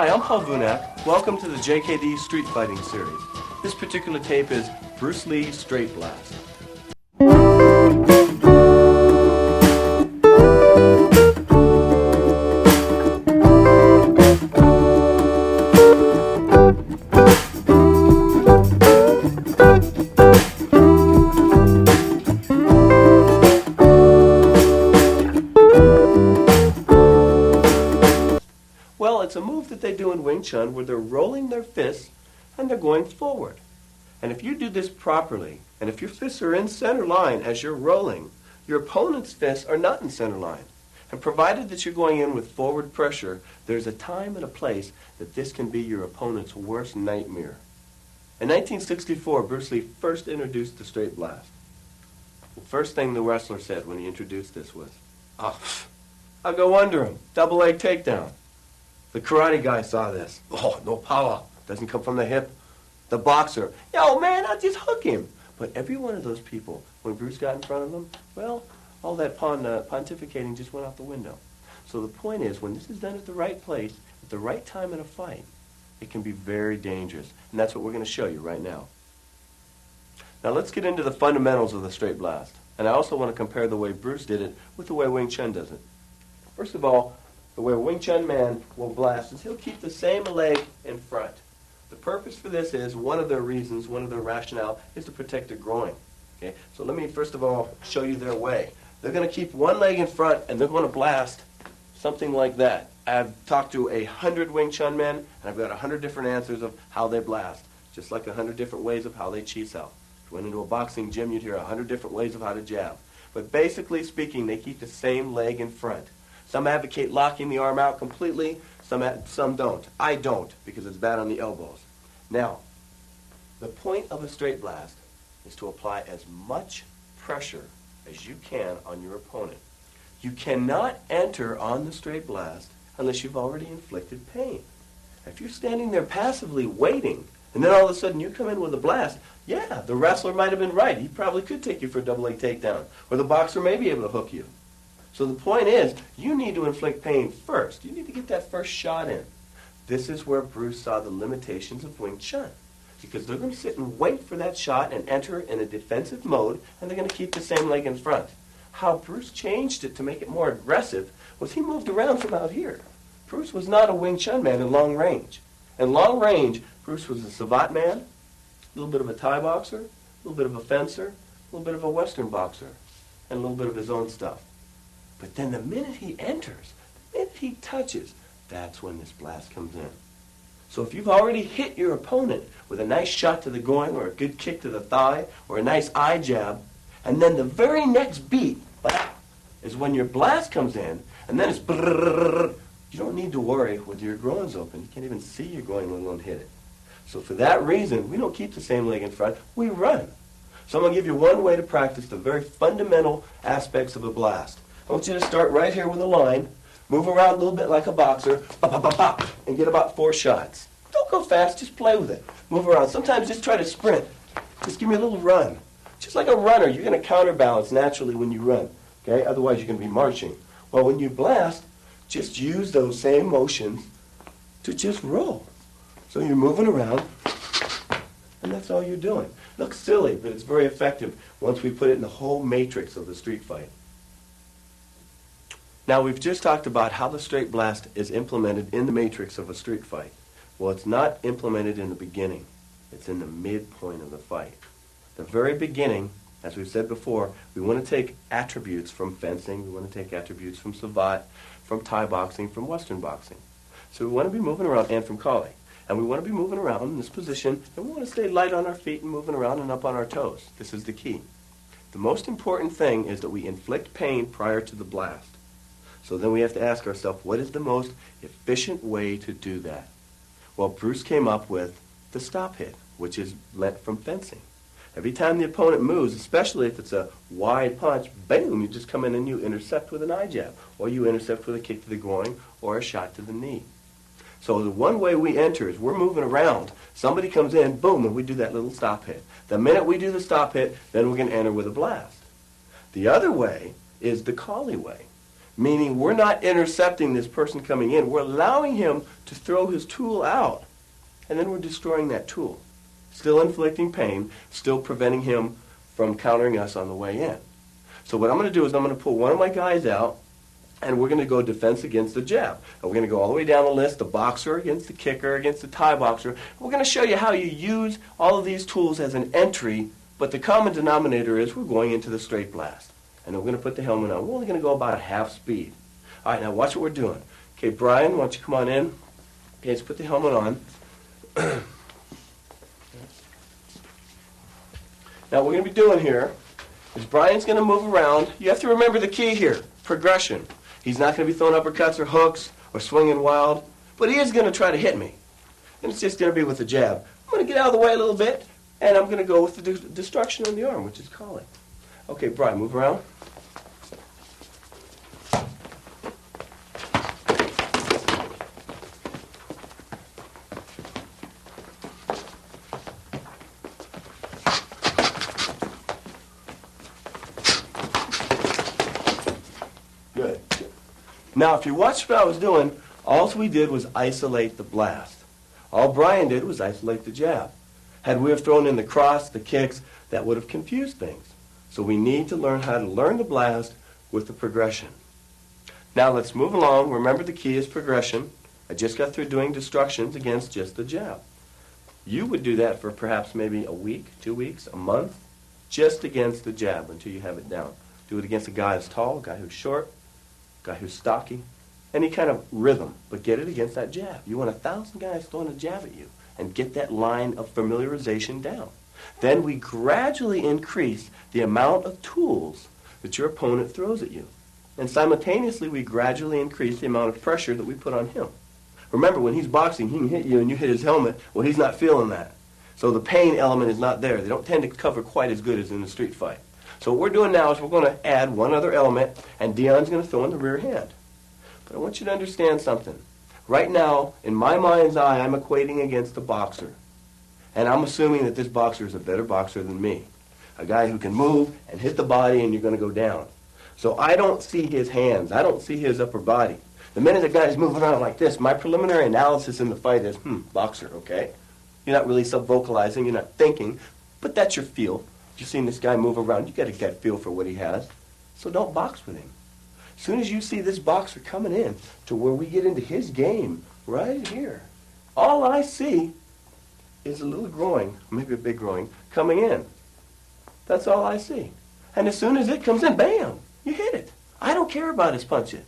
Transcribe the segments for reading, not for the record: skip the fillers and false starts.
Hi, I'm Paul Vunak. Welcome to the JKD Street Fighting Series. This particular tape is Bruce Lee Straight Blast. Well, it's a move that they do in Wing Chun where they're rolling their fists and they're going forward. And if you do this properly, and if your fists are in center line as you're rolling, your opponent's fists are not in center line. And provided that you're going in with forward pressure, there's a time and a place that this can be your opponent's worst nightmare. In 1964, Bruce Lee first introduced the straight blast. The first thing the wrestler said when he introduced this was, I'll go under him, double leg takedown. The karate guy saw this. Oh, no power. Doesn't come from the hip. The boxer, yo, man, I'll just hook him. But every one of those people, when Bruce got in front of them, well, all that pontificating just went out the window. So the point is, when this is done at the right place, at the right time in a fight, it can be very dangerous. And that's what we're going to show you right now. Now let's get into the fundamentals of the straight blast. And I also want to compare the way Bruce did it with the way Wing Chun does it. First of all, the way a Wing Chun man will blast is he'll keep the same leg in front. The purpose for this is, one of their reasons, one of their rationale, is to protect the groin. Okay? So let me first of all show you their way. They're going to keep one leg in front and they're going to blast something like that. I've talked to 100 Wing Chun men and I've got 100 different answers of how they blast. Just like 100 different ways of how they chi sao. If you went into a boxing gym, you'd hear 100 different ways of how to jab. But basically speaking, they keep the same leg in front. Some advocate locking the arm out completely, some don't. I don't, because it's bad on the elbows. Now, the point of a straight blast is to apply as much pressure as you can on your opponent. You cannot enter on the straight blast unless you've already inflicted pain. If you're standing there passively waiting, and then all of a sudden you come in with a blast, yeah, the wrestler might have been right. He probably could take you for a double leg takedown, or the boxer may be able to hook you. So the point is, you need to inflict pain first. You need to get that first shot in. This is where Bruce saw the limitations of Wing Chun. Because they're going to sit and wait for that shot and enter in a defensive mode, and they're going to keep the same leg in front. How Bruce changed it to make it more aggressive was he moved around from out here. Bruce was not a Wing Chun man in long range. In long range, Bruce was a savate man, a little bit of a Thai boxer, a little bit of a fencer, a little bit of a Western boxer, and a little bit of his own stuff. But then the minute he enters, the minute he touches, that's when this blast comes in. So if you've already hit your opponent with a nice shot to the groin or a good kick to the thigh or a nice eye jab, and then the very next beat is when your blast comes in, and then it's brrrr, you don't need to worry with your groins open. You can't even see your groin, let alone hit it. So for that reason, we don't keep the same leg in front, we run. So I'm going to give you one way to practice the very fundamental aspects of a blast. I want you to start right here with a line, move around a little bit like a boxer, and get about 4 shots. Don't go fast, just play with it. Move around. Sometimes just try to sprint. Just give me a little run. Just like a runner, you're going to counterbalance naturally when you run. Okay? Otherwise, you're going to be marching. Well, when you blast, just use those same motions to just roll. So you're moving around, and that's all you're doing. Looks silly, but it's very effective once we put it in the whole matrix of the street fight. Now, we've just talked about how the straight blast is implemented in the matrix of a street fight. Well, it's not implemented in the beginning. It's in the midpoint of the fight. The very beginning, as we've said before, we want to take attributes from fencing, we want to take attributes from savate, from Thai boxing, from Western boxing. So we want to be moving around, and from Kali. And we want to be moving around in this position, and we want to stay light on our feet and moving around and up on our toes. This is the key. The most important thing is that we inflict pain prior to the blast. So then we have to ask ourselves, what is the most efficient way to do that? Well, Bruce came up with the stop hit, which is lent from fencing. Every time the opponent moves, especially if it's a wide punch, boom, you just come in and you intercept with an eye jab, or you intercept with a kick to the groin, or a shot to the knee. So the one way we enter is we're moving around. Somebody comes in, boom, and we do that little stop hit. The minute we do the stop hit, then we're going to enter with a blast. The other way is the Kali way. meaning we're not intercepting this person coming in. We're allowing him to throw his tool out, and then we're destroying that tool. Still inflicting pain, still preventing him from countering us on the way in. So what I'm going to do is I'm going to pull one of my guys out, and we're going to go defense against the jab. And we're going to go all the way down the list, the boxer against the kicker, against the Thai boxer. We're going to show you how you use all of these tools as an entry, but the common denominator is we're going into the straight blast. And then we're going to put the helmet on. We're only going to go about half speed. All right, now watch what we're doing. Okay, Brian, why don't you come on in? Okay, let's put the helmet on. Now what we're going to be doing here is Brian's going to move around. You have to remember the key here, progression. He's not going to be throwing uppercuts or hooks or swinging wild, but he is going to try to hit me. And it's just going to be with the jab. I'm going to get out of the way a little bit, and I'm going to go with the destruction on the arm, which is calling. Okay, Brian, move around. Good. Now, if you watched what I was doing, all we did was isolate the blast. All Brian did was isolate the jab. Had we have thrown in the cross, the kicks, that would have confused things. So we need to learn how to learn the blast with the progression. Now let's move along. Remember the key is progression. I just got through doing destructions against just the jab. You would do that for perhaps maybe a week, 2 weeks, a month, just against the jab until you have it down. Do it against a guy who's tall, a guy who's short, a guy who's stocky, any kind of rhythm, but get it against that jab. You want 1,000 guys throwing a jab at you and get that line of familiarization down. Then we gradually increase the amount of tools that your opponent throws at you. And simultaneously, we gradually increase the amount of pressure that we put on him. Remember, when he's boxing, he can hit you and you hit his helmet. Well, he's not feeling that. So the pain element is not there. They don't tend to cover quite as good as in a street fight. So what we're doing now is we're going to add one other element, and Dion's going to throw in the rear hand. But I want you to understand something. Right now, in my mind's eye, I'm equating against a boxer. And I'm assuming that this boxer is a better boxer than me. A guy who can move and hit the body and you're going to go down. So I don't see his hands. I don't see his upper body. The minute the guy's moving around like this, my preliminary analysis in the fight is, boxer, okay? You're not really sub-vocalizing, you're not thinking, but that's your feel. You've seen this guy move around, you got a gut feel for what he has. So don't box with him. As soon as you see this boxer coming in to where we get into his game, right here, all I see is a little groin, maybe a big groin, coming in. That's all I see. And as soon as it comes in, bam, you hit it. I don't care about his punches.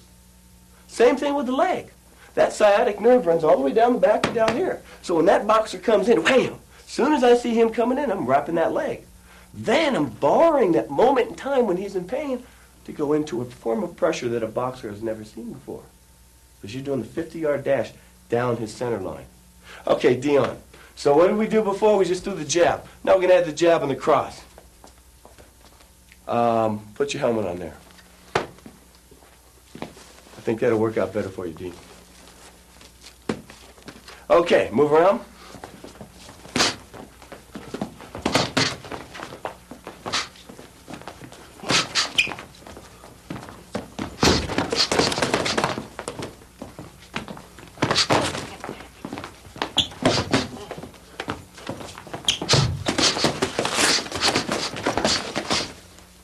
Same thing with the leg. That sciatic nerve runs all the way down the back and down here. So when that boxer comes in, wham, as soon as I see him coming in, I'm wrapping that leg. Then I'm borrowing that moment in time when he's in pain to go into a form of pressure that a boxer has never seen before. Because you're doing the 50-yard dash down his center line. Okay, Dion. So what did we do before? We just threw the jab. Now we're going to add the jab and the cross. Put your helmet on there. I think that'll work out better for you, Dean. Okay, move around.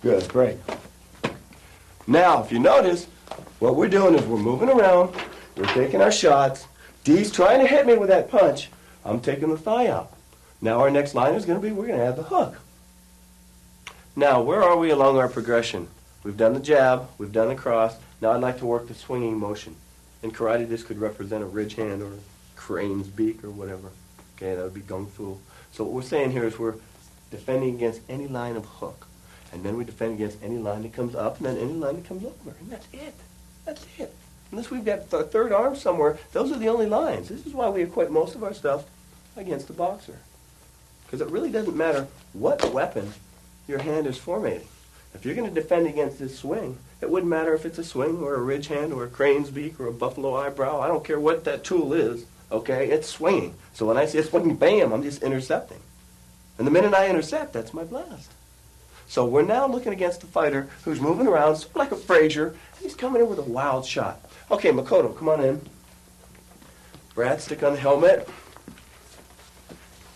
Good, great. Now, if you notice, what we're doing is we're moving around, we're taking our shots. D's trying to hit me with that punch. I'm taking the thigh out. Now our next line is going to be, we're going to add the hook. Now, where are we along our progression? We've done the jab, we've done the cross. Now I'd like to work the swinging motion. In karate, this could represent a ridge hand or a crane's beak or whatever. Okay, that would be gung fu. So what we're saying here is we're defending against any line of hook. And then we defend against any line that comes up, and then any line that comes over. And that's it. That's it. Unless we've got a third arm somewhere, those are the only lines. This is why we equate most of our stuff against the boxer. Because it really doesn't matter what weapon your hand is formating. If you're going to defend against this swing, it wouldn't matter if it's a swing or a ridge hand or a crane's beak or a buffalo eyebrow. I don't care what that tool is, okay? It's swinging. So when I say swinging, bam, I'm just intercepting. And the minute I intercept, that's my blast. So we're now looking against a fighter who's moving around sort of like a Frazier, and he's coming in with a wild shot. Okay, Makoto, come on in. Brad, stick on the helmet.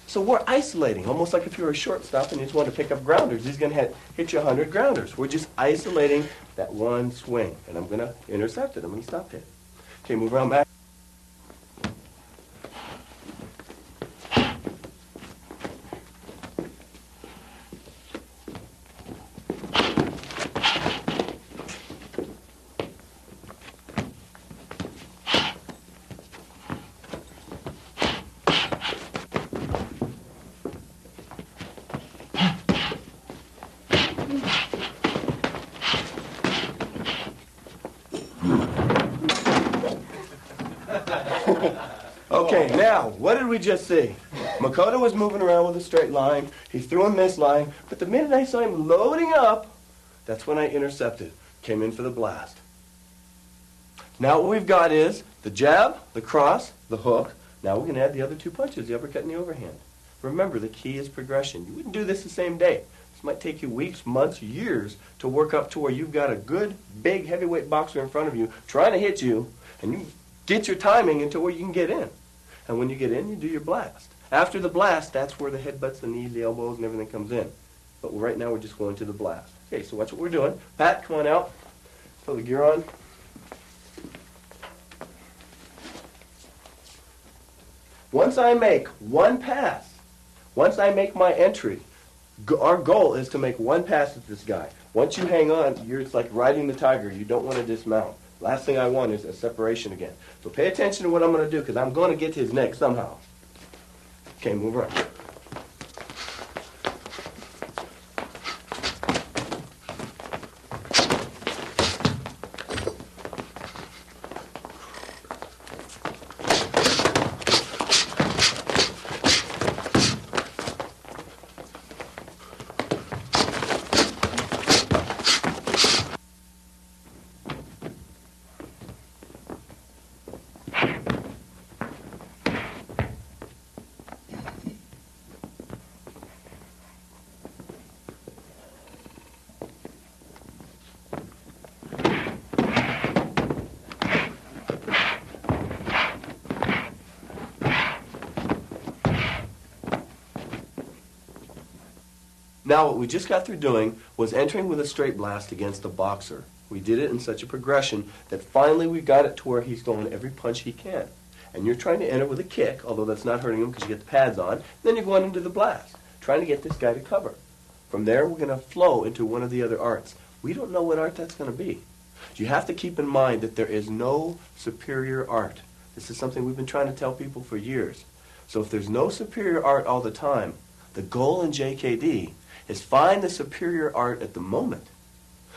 So we're isolating, almost like if you were a shortstop and you just want to pick up grounders. He's going to hit you 100 grounders. We're just isolating that one swing, and I'm going to intercept it. I'm going to stop it. Okay, move around back. Okay, now, what did we just see? Makoto was moving around with a straight line. He threw him this line, but the minute I saw him loading up, that's when I intercepted. Came in for the blast. Now what we've got is the jab, the cross, the hook. Now we're going to add the other two punches, the uppercut and the overhand. Remember, the key is progression. You wouldn't do this the same day. This might take you weeks, months, years to work up to where you've got a good, big, heavyweight boxer in front of you trying to hit you, and you get your timing into where you can get in. And when you get in, you do your blast. After the blast, that's where the headbutts, the knees, the elbows, and everything comes in. But right now, we're just going to the blast. Okay, so watch what we're doing. Pat, come on out. Put the gear on. Once I make one pass, once I make my entry, our goal is to make one pass at this guy. Once you hang on, it's like riding the tiger. You don't want to dismount. Last thing I want is a separation again. So pay attention to what I'm going to do, because I'm going to get to his neck somehow. Okay, move around. Now, what we just got through doing was entering with a straight blast against a boxer. We did it in such a progression that finally we got it to where he's throwing every punch he can. And you're trying to enter with a kick, although that's not hurting him because you get the pads on. Then you're going into the blast, trying to get this guy to cover. From there, we're going to flow into one of the other arts. We don't know what art that's going to be. You have to keep in mind that there is no superior art. This is something we've been trying to tell people for years. So if there's no superior art all the time, the goal in JKD is find the superior art at the moment.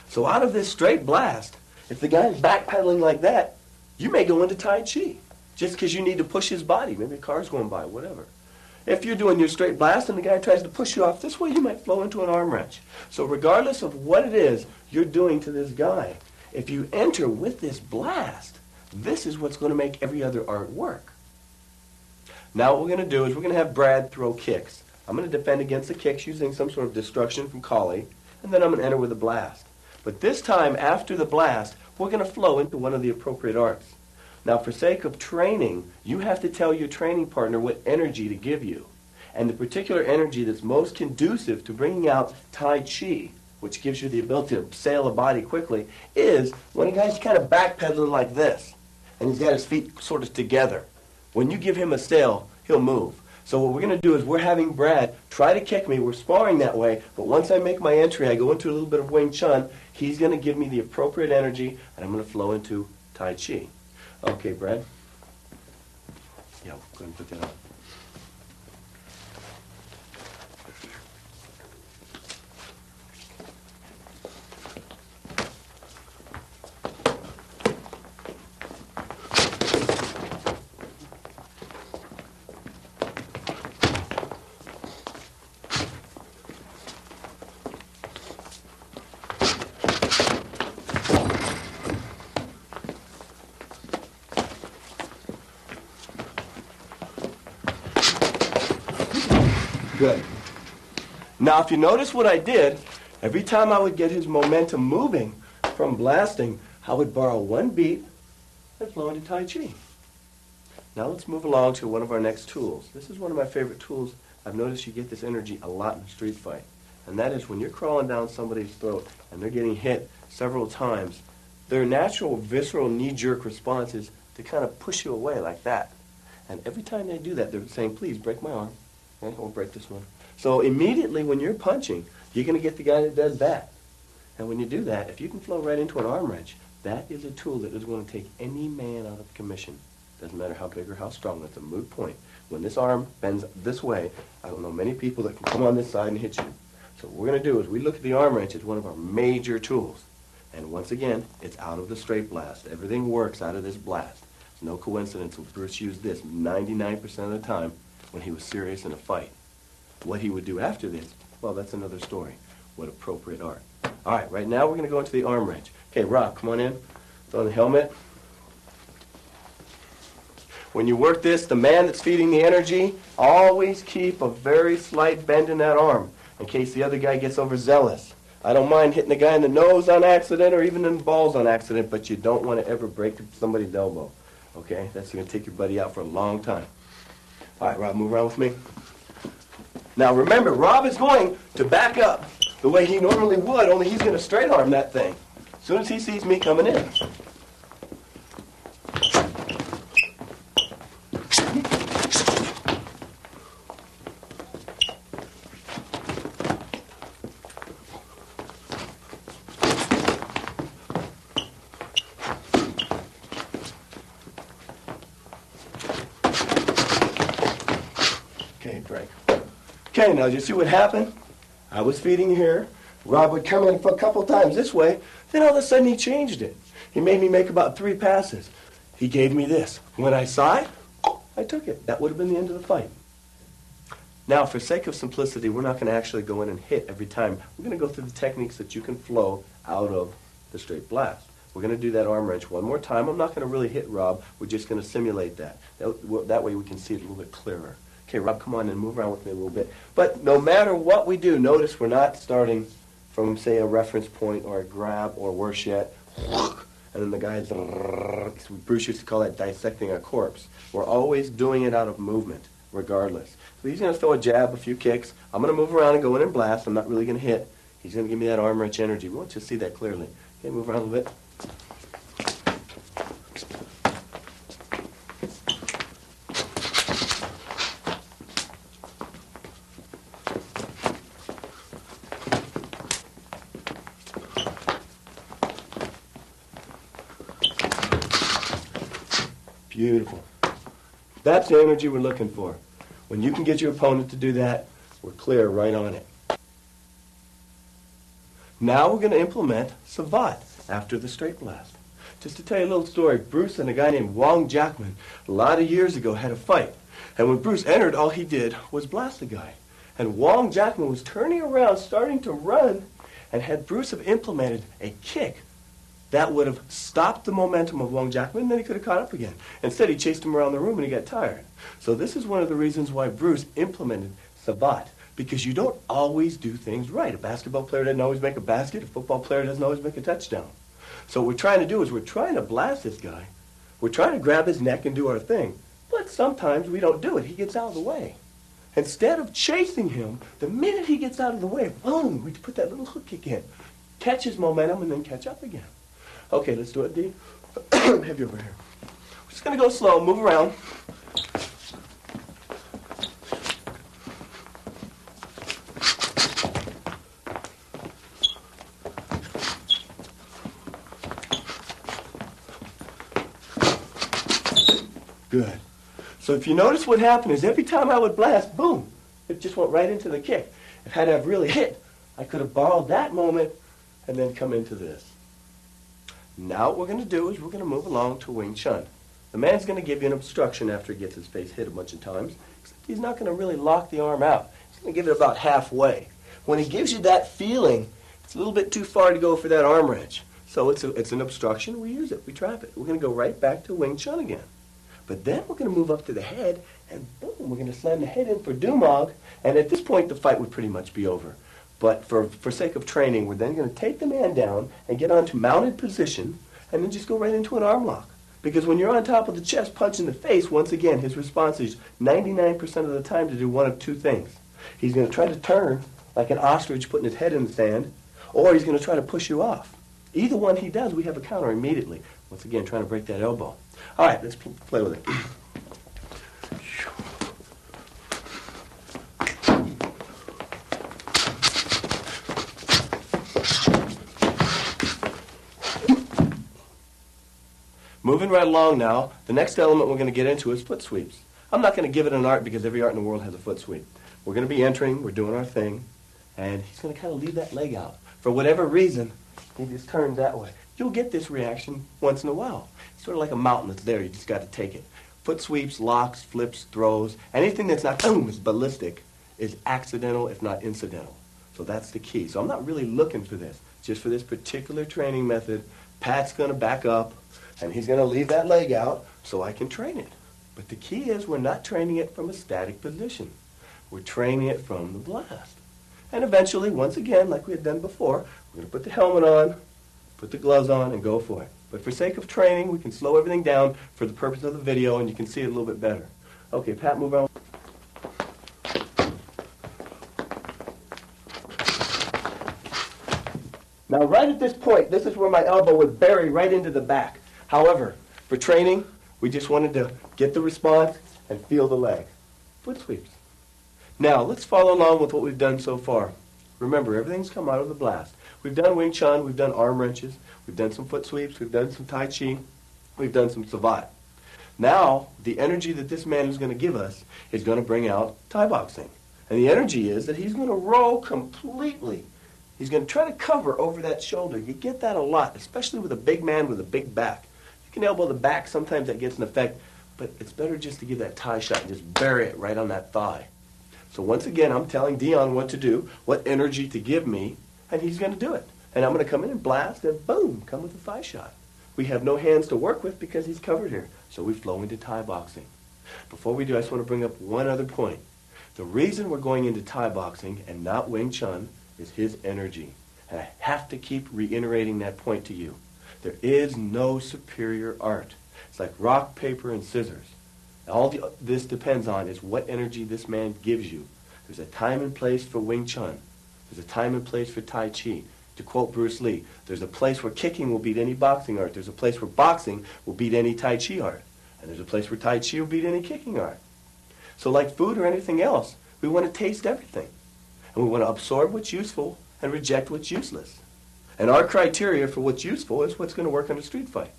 So out of this straight blast, if the guy's backpedaling like that, you may go into Tai Chi just because you need to push his body. Maybe a car's going by, whatever. If you're doing your straight blast and the guy tries to push you off this way, you might flow into an arm wrench. So regardless of what it is you're doing to this guy, if you enter with this blast, this is what's going to make every other art work. Now what we're going to do is we're going to have Brad throw kicks. I'm going to defend against the kicks using some sort of destruction from Kali, and then I'm going to enter with a blast. But this time, after the blast, we're going to flow into one of the appropriate arts. Now, for sake of training, you have to tell your training partner what energy to give you. And the particular energy that's most conducive to bringing out Tai Chi, which gives you the ability to sail a body quickly, is when a guy's kind of backpedaling like this, and he's got his feet sort of together. When you give him a sail, he'll move. So what we're going to do is we're having Brad try to kick me. We're sparring that way, but once I make my entry, I go into a little bit of Wing Chun. He's going to give me the appropriate energy, and I'm going to flow into Tai Chi. Okay, Brad? Yeah, go ahead and put that on. Good. Now, if you notice what I did, Every time I would get his momentum moving from blasting, I would borrow one beat and flow into Tai Chi. Now let's move along to one of our next tools. This is one of my favorite tools. I've noticed you get this energy a lot in a street fight. And that is when you're crawling down somebody's throat and they're getting hit several times, their natural visceral knee-jerk response is to kind of push you away like that. And every time they do that, they're saying, please break my arm. Okay, or break this one. So immediately when you're punching, you're going to get the guy that does that. And when you do that, if you can flow right into an arm wrench, that is a tool that is going to take any man out of commission. Doesn't matter how big or how strong. That's a moot point. When this arm bends this way, I don't know many people that can come on this side and hit you. So what we're going to do is we look at the arm wrench as one of our major tools. And once again, it's out of the straight blast. Everything works out of this blast. It's no coincidence that Bruce used this 99% of the time when he was serious in a fight. What he would do after this, well, that's another story. What appropriate art. All right, right now we're going to go into the arm wrench. Okay, Rob, come on in. Throw the helmet. When you work this, the man that's feeding the energy, always keep a very slight bend in that arm in case the other guy gets overzealous. I don't mind hitting the guy in the nose on accident or even in the balls on accident, but you don't want to ever break somebody's elbow. Okay? That's going to take your buddy out for a long time. All right, Rob, move around with me. Now remember, Rob is going to back up the way he normally would, only he's going to straight arm that thing as soon as he sees me coming in. Okay, break. Okay, now you see what happened? I was feeding here. Rob would come in for a couple times this way. Then all of a sudden he changed it. He made me make about 3 passes. He gave me this. When I saw it, I took it. That would have been the end of the fight. Now, for sake of simplicity, we're not going to actually go in and hit every time. We're going to go through the techniques that you can flow out of the straight blast. We're going to do that arm wrench one more time. I'm not going to really hit Rob. We're just going to simulate that. That way we can see it a little bit clearer. Okay, Rob, come on and move around with me a little bit. But no matter what we do, notice we're not starting from, say, a reference point or a grab or worse yet, and then the guy's, Bruce used to call that dissecting a corpse. We're always doing it out of movement, regardless. So he's going to throw a jab, a few kicks. I'm going to move around and go in and blast. I'm not really going to hit. He's going to give me that arm wrench energy. We want you to see that clearly. Okay, move around a little bit. Beautiful. That's the energy we're looking for. When you can get your opponent to do that, we're clear right on it. Now we're going to implement Savat after the straight blast. Just to tell you a little story, Bruce and a guy named Wong Jackman a lot of years ago had a fight. And when Bruce entered, all he did was blast the guy. And Wong Jackman was turning around, starting to run, and had Bruce have implemented a kick, that would have stopped the momentum of Wong Jackman, and then he could have caught up again. Instead, he chased him around the room, and he got tired. So this is one of the reasons why Bruce implemented Savat, because you don't always do things right. A basketball player doesn't always make a basket. A football player doesn't always make a touchdown. So what we're trying to do is we're trying to blast this guy. We're trying to grab his neck and do our thing. But sometimes we don't do it. He gets out of the way. Instead of chasing him, the minute he gets out of the way, boom, we put that little hook kick in. Catch his momentum and then catch up again. Okay, let's do it, D. Have you over here. We're just going to go slow, move around. Good. So if you notice what happened is every time I would blast, boom, it just went right into the kick. If had I really hit, I could have borrowed that moment and then come into this. Now what we're going to do is we're going to move along to Wing Chun. The man's going to give you an obstruction after he gets his face hit a bunch of times. Except he's not going to really lock the arm out. He's going to give it about halfway. When he gives you that feeling, it's a little bit too far to go for that arm wrench. So it's an obstruction. We use it. We trap it. We're going to go right back to Wing Chun again. But then we're going to move up to the head, and boom, we're going to slam the head in for Dumog. And at this point, the fight would pretty much be over. But for sake of training, we're then going to take the man down and get onto mounted position and then just go right into an arm lock. Because when you're on top of the chest, punch in the face, once again, his response is 99% of the time to do one of two things. He's going to try to turn like an ostrich putting his head in the sand, or he's going to try to push you off. Either one he does, we have a counter immediately. Once again, trying to break that elbow. All right, let's play with it. Moving right along now, the next element we're going to get into is foot sweeps. I'm not going to give it an art because every art in the world has a foot sweep. We're going to be entering, we're doing our thing, and he's going to kind of leave that leg out. For whatever reason, he just turns that way. You'll get this reaction once in a while. It's sort of like a mountain that's there, you just got to take it. Foot sweeps, locks, flips, throws, anything that's not boom, is ballistic, is accidental if not incidental. So that's the key. So I'm not really looking for this. Just for this particular training method, Pat's going to back up, and he's going to leave that leg out so I can train it. But the key is we're not training it from a static position. We're training it from the blast. And eventually, once again, like we had done before, we're going to put the helmet on, put the gloves on, and go for it. But for sake of training, we can slow everything down for the purpose of the video, and you can see it a little bit better. Okay, Pat, move on. Now, right at this point, this is where my elbow would bury right into the back. However, for training, we just wanted to get the response and feel the leg. Foot sweeps. Now, let's follow along with what we've done so far. Remember, everything's come out of the blast. We've done Wing Chun, we've done arm wrenches, we've done some foot sweeps, we've done some Tai Chi, we've done some Savate. Now, the energy that this man is going to give us is going to bring out Thai boxing. And the energy is that he's going to roll completely. He's going to try to cover over that shoulder. You get that a lot, especially with a big man with a big back. You can elbow the back, sometimes that gets an effect, but it's better just to give that Thai shot and just bury it right on that thigh. So once again, I'm telling Dion what to do, what energy to give me, and he's going to do it. And I'm going to come in and blast, and boom, come with a thigh shot. We have no hands to work with because he's covered here, so we flow into Thai boxing. Before we do, I just want to bring up one other point. The reason we're going into Thai boxing and not Wing Chun is his energy. And I have to keep reiterating that point to you. There is no superior art. It's like rock, paper, and scissors. All this depends on is what energy this man gives you. There's a time and place for Wing Chun. There's a time and place for Tai Chi. To quote Bruce Lee, there's a place where kicking will beat any boxing art. There's a place where boxing will beat any Tai Chi art. And there's a place where Tai Chi will beat any kicking art. So like food or anything else, we want to taste everything. And we want to absorb what's useful and reject what's useless. And our criteria for what's useful is what's going to work in a street fight.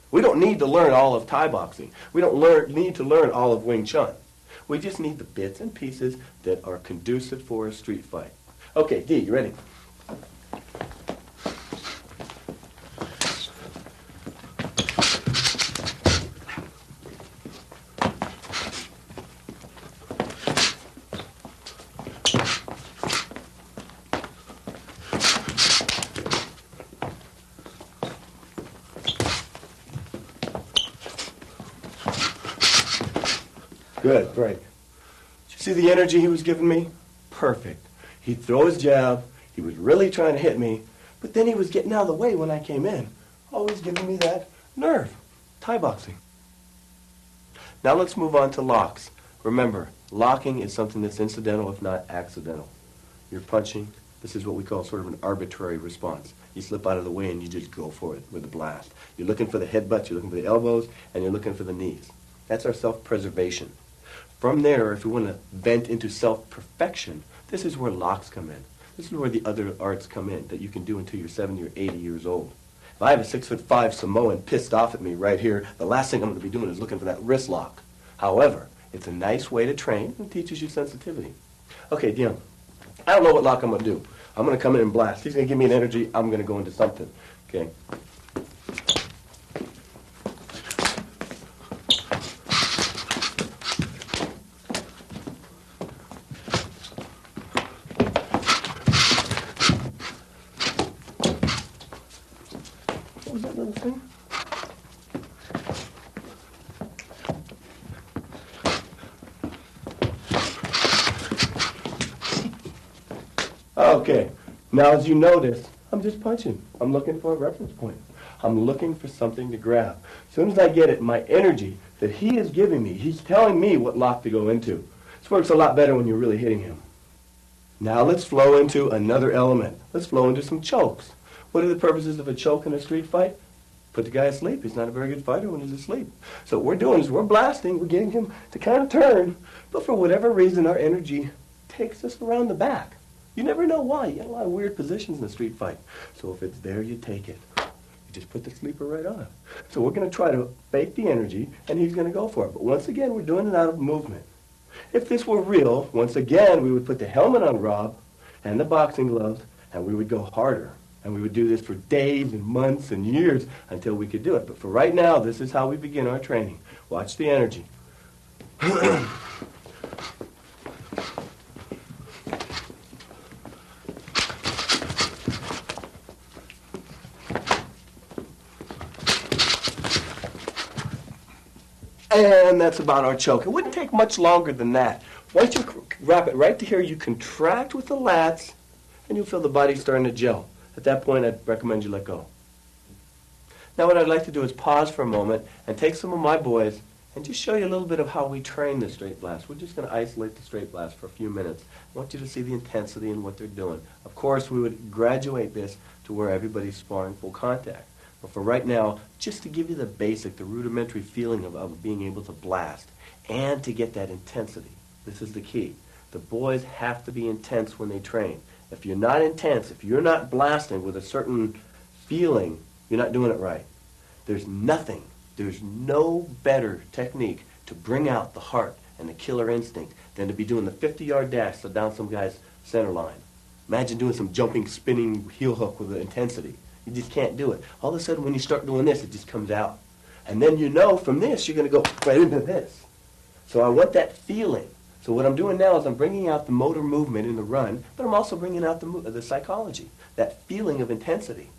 We don't need to learn all of Thai boxing. We don't need to learn all of Wing Chun. We just need the bits and pieces that are conducive for a street fight. Okay, D, you ready? Good, great. Did you see the energy he was giving me? Perfect. He'd throw his jab, he was really trying to hit me, but then he was getting out of the way when I came in. Always giving me that nerve. Thai boxing. Now let's move on to locks. Remember, locking is something that's incidental if not accidental. You're punching. This is what we call sort of an arbitrary response. You slip out of the way and you just go for it with a blast. You're looking for the headbutts, you're looking for the elbows, and you're looking for the knees. That's our self-preservation. From there, if we want to vent into self-perfection, this is where locks come in. This is where the other arts come in that you can do until you're 70 or 80 years old. If I have a 6'5" Samoan pissed off at me right here, the last thing I'm going to be doing is looking for that wrist lock. However, it's a nice way to train and teaches you sensitivity. Okay, Dion, I don't know what lock I'm going to do. I'm going to come in and blast. He's going to give me an energy. I'm going to go into something. Okay. What was that little thing? Okay, now as you notice, I'm just punching. I'm looking for a reference point. I'm looking for something to grab. As soon as I get it, my energy that he is giving me, he's telling me what lock to go into. This works a lot better when you're really hitting him. Now let's flow into another element. Let's flow into some chokes. What are the purposes of a choke in a street fight? Put the guy asleep. He's not a very good fighter when he's asleep. So what we're doing is we're blasting, we're getting him to kind of turn, but for whatever reason our energy takes us around the back. You never know why. You get a lot of weird positions in a street fight. So if it's there, you take it. You just put the sleeper right on him. So we're going to try to fake the energy, and he's going to go for it. But once again, we're doing it out of movement. If this were real, once again, we would put the helmet on Rob and the boxing gloves, and we would go harder. And we would do this for days and months and years until we could do it. But for right now, this is how we begin our training. Watch the energy. And that's about our choke. It wouldn't take much longer than that. Once you wrap it right to here, you contract with the lats, and you'll feel the body starting to gel. At that point, I'd recommend you let go. Now what I'd like to do is pause for a moment and take some of my boys and just show you a little bit of how we train the straight blast. We're just going to isolate the straight blast for a few minutes. I want you to see the intensity and what they're doing. Of course, we would graduate this to where everybody's sparring full contact. But for right now, just to give you the basic, the rudimentary feeling of being able to blast and to get that intensity. This is the key. The boys have to be intense when they train. If you're not intense, if you're not blasting with a certain feeling, you're not doing it right. There's no better technique to bring out the heart and the killer instinct than to be doing the 50-yard dash so down some guy's center line. Imagine doing some jumping, spinning heel hook with the intensity. You just can't do it. All of a sudden, when you start doing this, it just comes out. And then you know from this, you're going to go right into this. So I want that feeling. So what I'm doing now is I'm bringing out the motor movement in the run, but I'm also bringing out the psychology, that feeling of intensity.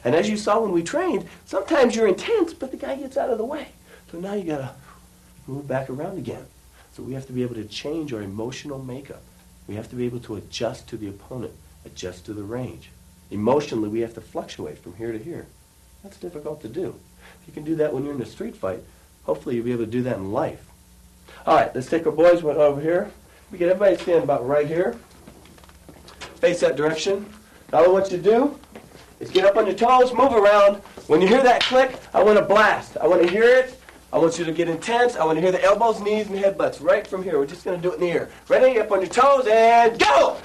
And as you saw when we trained, sometimes you're intense, but the guy gets out of the way. So now you got to move back around again. So we have to be able to change our emotional makeup. We have to be able to adjust to the opponent, adjust to the range. Emotionally, we have to fluctuate from here to here. That's difficult to do. If you can do that when you're in a street fight, hopefully you'll be able to do that in life. All right, let's take our boys over here. We get everybody stand about right here. Face that direction. Now all I want you to do is get up on your toes, move around. When you hear that click, I want to blast. I want to hear it. I want you to get intense. I want to hear the elbows, knees, and headbutts right from here. We're just going to do it in the air. Ready? Up on your toes, and go!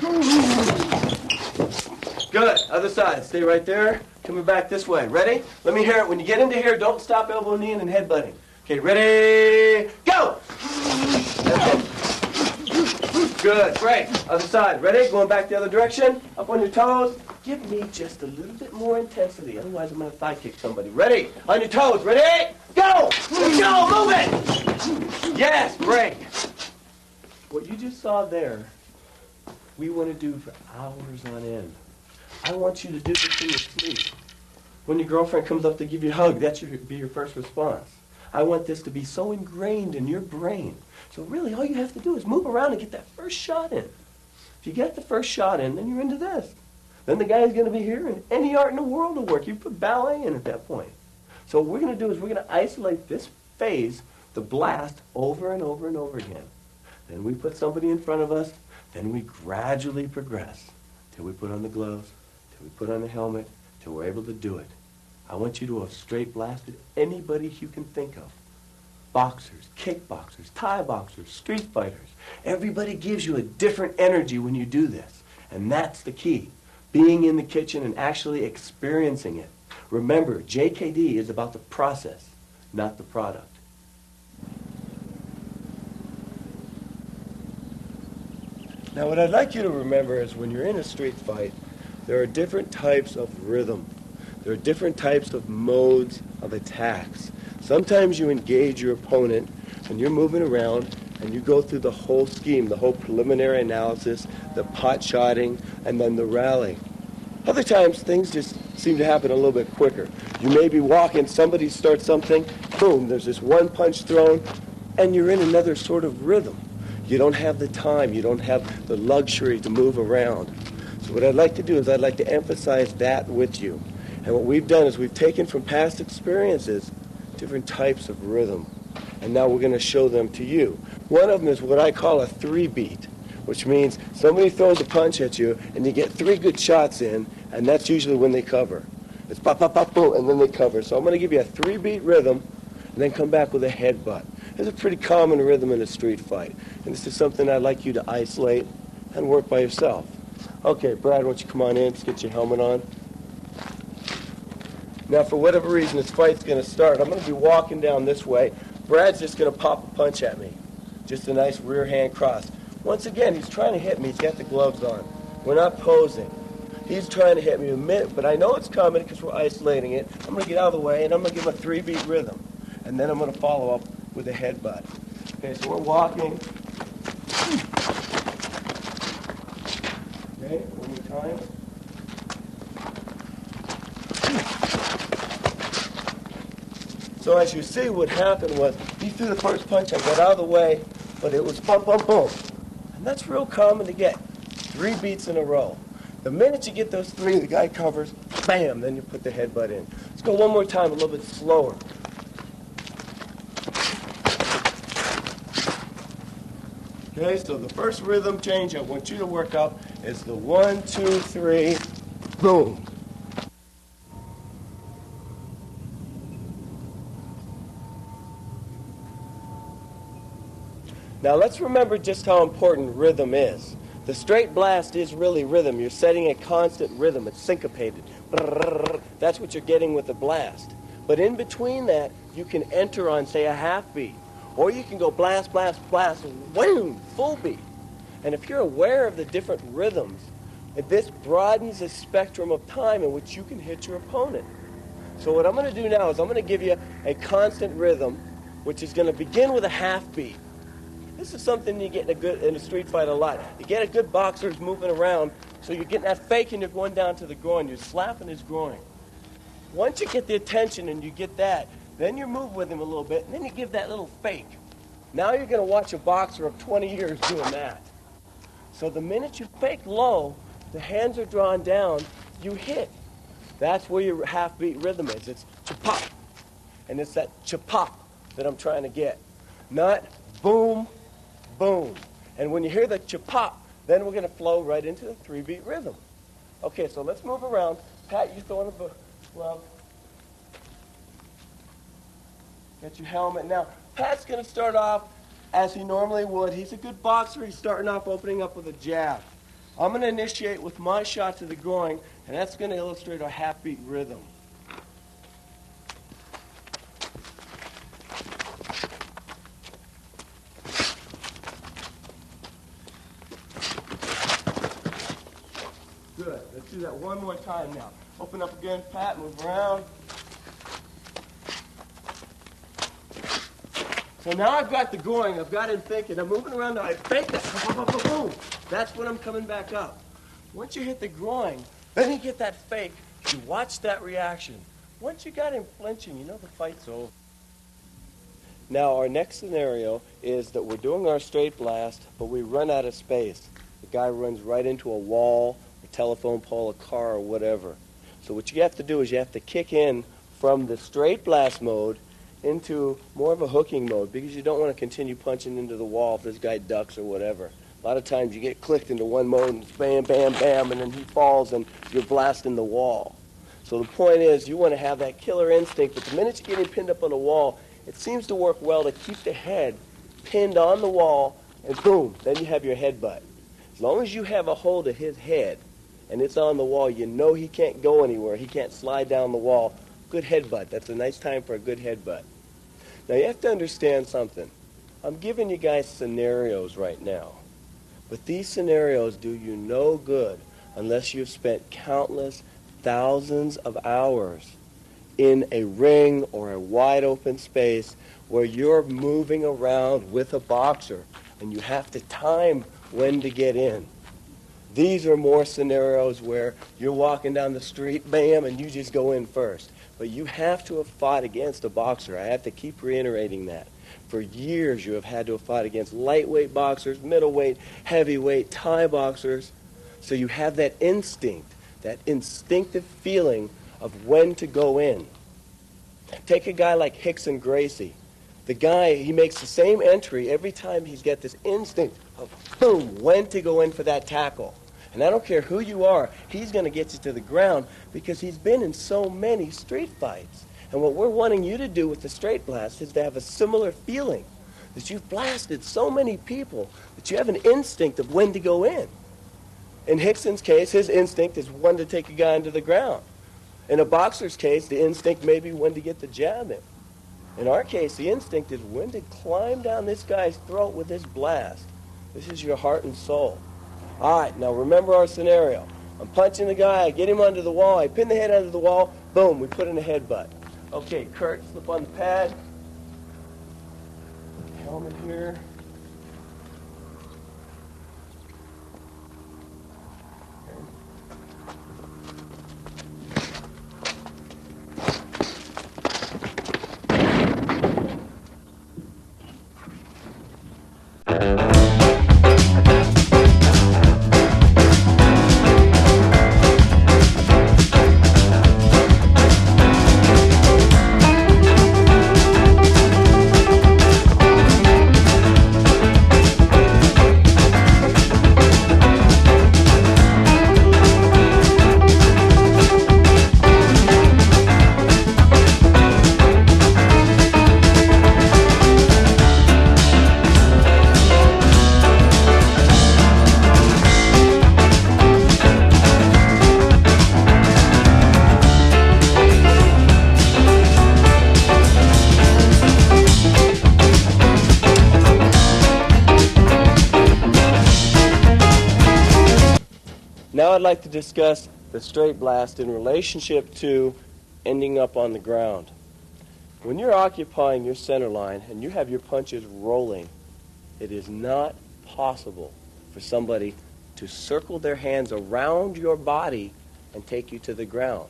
Good. Other side. Stay right there. Coming back this way. Ready? Let me hear it. When you get into here, don't stop elbow, knee, and headbutting. Okay, ready? Go! Good. Great. Other side. Ready? Going back the other direction. Up on your toes. Give me just a little bit more intensity. Otherwise, I'm going to thigh kick somebody. Ready? On your toes. Ready? Go! Go! Move it! Yes. Great. What you just saw there, we want to do for hours on end. I want you to do this in your sleep. When your girlfriend comes up to give you a hug, that should be your first response. I want this to be so ingrained in your brain. So really, all you have to do is move around and get that first shot in. If you get the first shot in, then you're into this. Then the guy's going to be here, and any art in the world will work. You put ballet in at that point. So what we're going to do is we're going to isolate this phase, the blast, over and over and over again. Then we put somebody in front of us. Then we gradually progress till we put on the gloves, till we put on the helmet, till we're able to do it. I want you to have straight blasted anybody you can think of. Boxers, kickboxers, Thai boxers, street fighters. Everybody gives you a different energy when you do this. And that's the key. Being in the kitchen and actually experiencing it. Remember, JKD is about the process, not the product. Now what I'd like you to remember is when you're in a street fight, there are different types of rhythm. There are different types of modes of attacks. Sometimes you engage your opponent and you're moving around and you go through the whole scheme, the whole preliminary analysis, the pot shotting, and then the rally. Other times things just seem to happen a little bit quicker. You may be walking, somebody starts something, boom, there's this one punch thrown, and you're in another sort of rhythm. You don't have the time, you don't have the luxury to move around. So what I'd like to do is I'd like to emphasize that with you. And what we've done is we've taken from past experiences different types of rhythm. And now we're going to show them to you. One of them is what I call a 3-beat, which means somebody throws a punch at you and you get 3 good shots in, and that's usually when they cover. It's pop, pop, pop, boom, and then they cover. So I'm going to give you a 3-beat rhythm and then come back with a headbutt. It's a pretty common rhythm in a street fight. And this is something I'd like you to isolate and work by yourself. Okay, Brad, why don't you come on in, let's get your helmet on. Now, for whatever reason, this fight's going to start. I'm going to be walking down this way. Brad's just going to pop a punch at me. Just a nice rear hand cross. Once again, he's trying to hit me. He's got the gloves on. We're not posing. He's trying to hit me a minute, but I know it's coming because we're isolating it. I'm going to get out of the way, and I'm going to give him a 3-beat rhythm. And then I'm going to follow up with a headbutt. Okay, so we're walking. Okay, one more time. So as you see, what happened was he threw the first punch. I got out of the way, but it was bump, bump, boom. And that's real common to get. 3 beats in a row. The minute you get those 3, the guy covers, bam, then you put the headbutt in. Let's go one more time, a little bit slower. Okay, so the first rhythm change I want you to work up is the 1, 2, 3, boom. Now let's remember just how important rhythm is. The straight blast is really rhythm. You're setting a constant rhythm. It's syncopated. That's what you're getting with the blast. But in between that, you can enter on, say, a half beat. Or you can go blast, blast, blast, wham, full beat. And if you're aware of the different rhythms, this broadens the spectrum of time in which you can hit your opponent. So what I'm going to do now is I'm going to give you a constant rhythm, which is going to begin with a half beat. This is something you get in a street fight a lot. You get a good boxer who's moving around, so you're getting that fake and you're going down to the groin. You're slapping his groin. Once you get the attention and you get that, then you move with him a little bit, and then you give that little fake. Now you're going to watch a boxer of 20 years doing that. So the minute you fake low, the hands are drawn down, you hit. That's where your half-beat rhythm is. It's chop, and it's that chop that I'm trying to get. Not boom, boom. And when you hear the chop, then we're going to flow right into the 3-beat rhythm. Okay, so let's move around. Pat, you throw in a glove. Get your helmet. Now, Pat's going to start off as he normally would. He's a good boxer. He's starting off opening up with a jab. I'm going to initiate with my shot to the groin, and that's going to illustrate our half-beat rhythm. Good. Let's do that one more time now. Open up again, Pat. Move around. So now I've got the going, I've got him thinking, I'm moving around now, I fake that, boom. That's when I'm coming back up. Once you hit the groin, then you get that fake, you watch that reaction. Once you got him flinching, you know the fight's over. Now our next scenario is that we're doing our straight blast, but we run out of space. The guy runs right into a wall, a telephone pole, a car, or whatever. So what you have to do is you have to kick in from the straight blast mode into more of a hooking mode, because you don't want to continue punching into the wall if this guy ducks or whatever. A lot of times you get clicked into one mode and it's bam, bam, bam, and then he falls and you're blasting the wall. So the point is you want to have that killer instinct, but the minute you get him pinned up on the wall, it seems to work well to keep the head pinned on the wall, and boom, then you have your headbutt. As long as you have a hold of his head and it's on the wall, you know he can't go anywhere. He can't slide down the wall. Good headbutt. That's a nice time for a good headbutt. Now you have to understand something. I'm giving you guys scenarios right now. But these scenarios do you no good unless you've spent countless thousands of hours in a ring or a wide open space where you're moving around with a boxer and you have to time when to get in. These are more scenarios where you're walking down the street, bam, and you just go in first. But you have to have fought against a boxer. I have to keep reiterating that. For years you have had to have fought against lightweight boxers, middleweight, heavyweight, Thai boxers. So you have that instinct, that instinctive feeling of when to go in. Take a guy like Hickson Gracie. The guy, he makes the same entry every time. He's got this instinct of, boom, when to go in for that tackle. And I don't care who you are, he's going to get you to the ground because he's been in so many street fights. And what we're wanting you to do with the straight blast is to have a similar feeling, that you've blasted so many people that you have an instinct of when to go in. In Hickson's case, his instinct is when to take a guy into the ground. In a boxer's case, the instinct may be when to get the jab in. In our case, the instinct is when to climb down this guy's throat with this blast. This is your heart and soul. All right, now remember our scenario. I'm punching the guy, I get him under the wall, I pin the head under the wall, boom, we put in a headbutt. Okay, Kurt, slip on the pad. Helmet here. Now I'd like to discuss the straight blast in relationship to ending up on the ground. When you're occupying your center line and you have your punches rolling, it is not possible for somebody to circle their hands around your body and take you to the ground.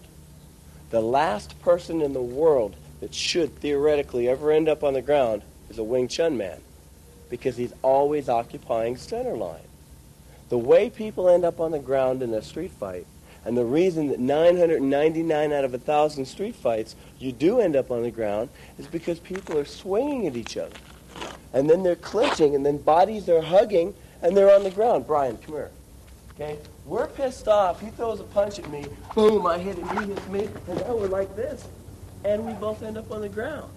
The last person in the world that should theoretically ever end up on the ground is a Wing Chun man, because he's always occupying center line. The way people end up on the ground in a street fight, and the reason that 999 out of 1,000 street fights you do end up on the ground, is because people are swinging at each other. And then they're clinching, and then bodies are hugging, and they're on the ground. Brian, come here. Okay? We're pissed off. He throws a punch at me. Boom, I hit him. He hits me. And now we're like this. And we both end up on the ground.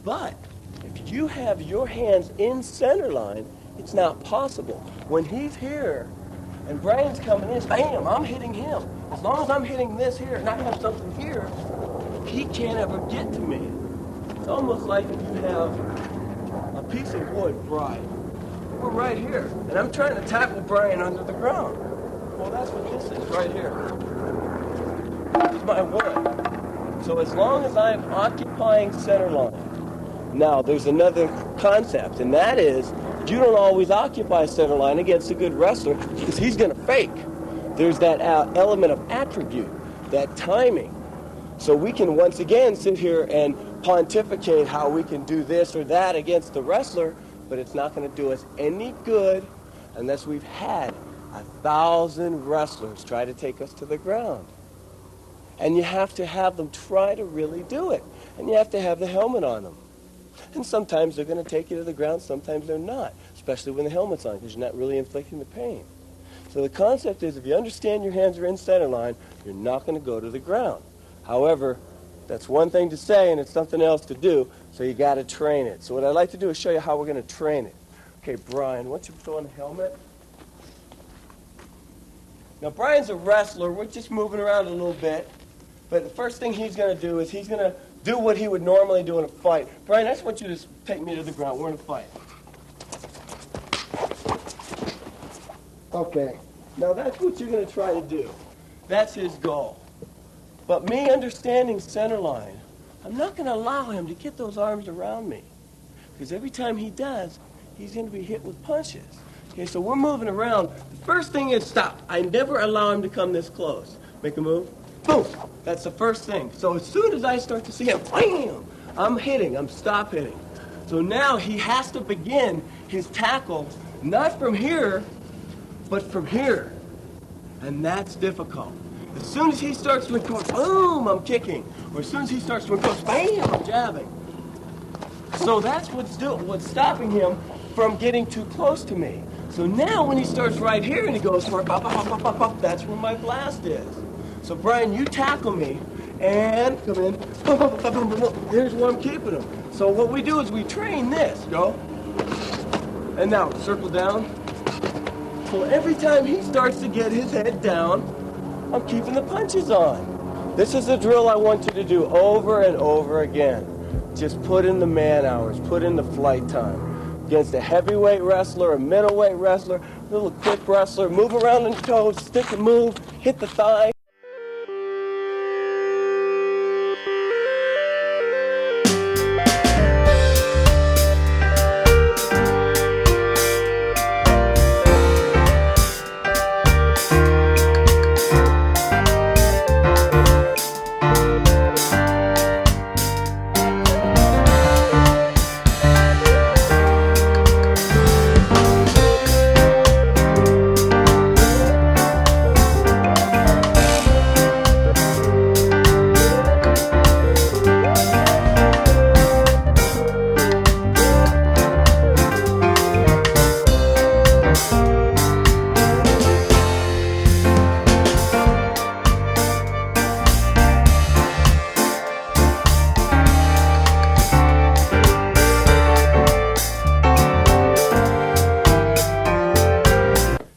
But if you have your hands in center line, it's not possible. When he's here and Brian's coming in, bam, I'm hitting him. As long as I'm hitting this here and I have something here, he can't ever get to me. It's almost like if you have a piece of wood, Brian. We're right here, and I'm trying to tackle Brian under the ground. Well, that's what this is right here. This is my wood. So as long as I'm occupying center line. Now, there's another concept, and that is you don't always occupy center line against a good wrestler because he's going to fake. There's that element of attribute, that timing. So we can once again sit here and pontificate how we can do this or that against the wrestler, but it's not going to do us any good unless we've had 1,000 wrestlers try to take us to the ground. And you have to have them try to really do it. And you have to have the helmet on them. And sometimes they're going to take you to the ground, sometimes they're not, especially when the helmet's on, because you're not really inflicting the pain. So the concept is if you understand your hands are in center line, you're not going to go to the ground. However, that's one thing to say and it's something else to do, so you got to train it. So what I'd like to do is show you how we're going to train it. Okay, Brian, once you throw on the helmet. Now, Brian's a wrestler. We're just moving around a little bit. But the first thing he's going to do is he's going to do what he would normally do in a fight. Brian, I just want you to take me to the ground. We're in a fight. Okay. Now, that's what you're going to try to do. That's his goal. But me understanding center line, I'm not going to allow him to get those arms around me. Because every time he does, he's going to be hit with punches. Okay, so we're moving around. The first thing is stop. I never allow him to come this close. Make a move. Boom. That's the first thing. So as soon as I start to see him, bam, I'm hitting. I'm stop hitting. So now he has to begin his tackle not from here, but from here. And that's difficult. As soon as he starts to encroach, boom, I'm kicking. Or as soon as he starts to encroach, bam, I'm jabbing. So that's what's stopping him from getting too close to me. So now when he starts right here and he goes for it, pop, pop, pop, pop, pop, that's where my blast is. So Brian, you tackle me and come in. Pop, pop, pop, pop, pop. Here's where I'm keeping him. So what we do is we train this. Go. And now circle down. So every time he starts to get his head down, I'm keeping the punches on. This is a drill I want you to do over and over again. Just put in the man hours, put in the flight time. Against a heavyweight wrestler, a middleweight wrestler, a little quick wrestler, move around on your toes, stick and move, hit the thigh.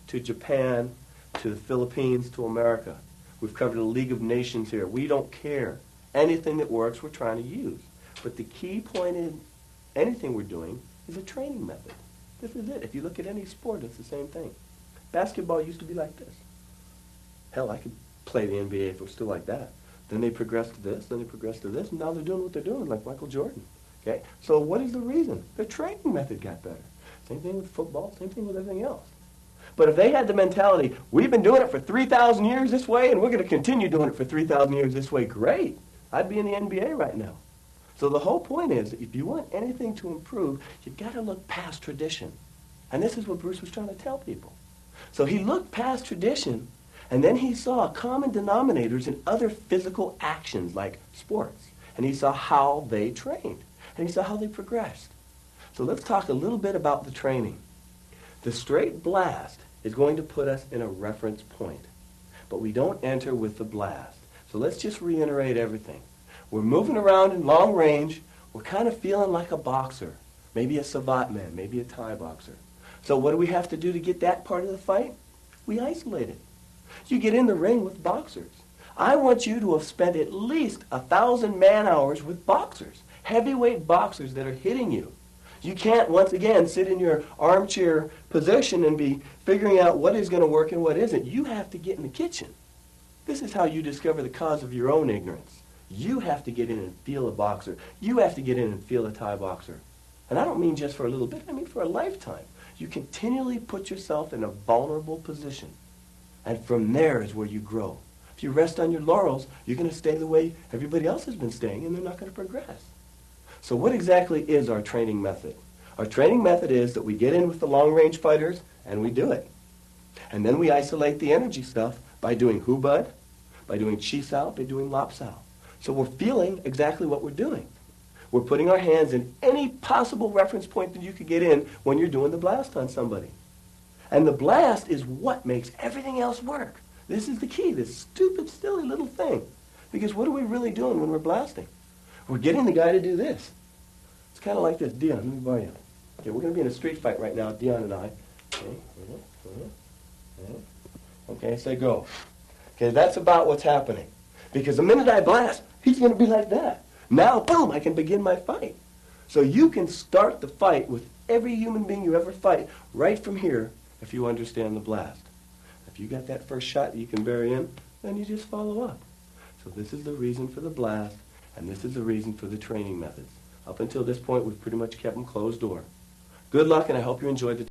To Japan, to the Philippines, to America. We've covered a League of Nations here. We don't care. Anything that works, we're trying to use. But the key point in anything we're doing is a training method. This is it. If you look at any sport, it's the same thing. Basketball used to be like this. Hell, I could play the NBA if it was still like that. Then they progressed to this, then they progressed to this, and now they're doing what they're doing, like Michael Jordan. Okay? So what is the reason? Their training method got better. Same thing with football, same thing with everything else. But if they had the mentality, we've been doing it for 3,000 years this way, and we're going to continue doing it for 3,000 years this way, great. I'd be in the NBA right now. So the whole point is, if you want anything to improve, you've got to look past tradition. And this is what Bruce was trying to tell people. So he looked past tradition, and then he saw common denominators in other physical actions like sports. And he saw how they trained, and he saw how they progressed. So let's talk a little bit about the training. The straight blast is going to put us in a reference point, but we don't enter with the blast. So let's just reiterate everything. We're moving around in long range. We're kind of feeling like a boxer, maybe a savate man, maybe a Thai boxer. So what do we have to do to get that part of the fight? We isolate it. You get in the ring with boxers. I want you to have spent at least 1,000 man-hours with boxers, heavyweight boxers that are hitting you. You can't, once again, sit in your armchair position and be figuring out what is going to work and what isn't. You have to get in the kitchen. This is how you discover the cause of your own ignorance. You have to get in and feel a boxer. You have to get in and feel a Thai boxer. And I don't mean just for a little bit. I mean for a lifetime. You continually put yourself in a vulnerable position. And from there is where you grow. If you rest on your laurels, you're going to stay the way everybody else has been staying, and they're not going to progress. So what exactly is our training method? Our training method is that we get in with the long-range fighters, and we do it. And then we isolate the energy stuff by doing hubud, by doing chi sao, by doing lap sao. So we're feeling exactly what we're doing. We're putting our hands in any possible reference point that you could get in when you're doing the blast on somebody. And the blast is what makes everything else work. This is the key, this stupid, silly little thing. Because what are we really doing when we're blasting? We're getting the guy to do this. It's kind of like this. Dion, let me borrow you. Okay, we're going to be in a street fight right now, Dion and I. Okay, say go. Okay, that's about what's happening. Because the minute I blast, he's going to be like that. Now, boom, I can begin my fight. So you can start the fight with every human being you ever fight right from here if you understand the blast. If you got that first shot that you can bury in, then you just follow up. So this is the reason for the blast. And this is the reason for the training methods. Up until this point, we've pretty much kept them closed door. Good luck, and I hope you enjoyed the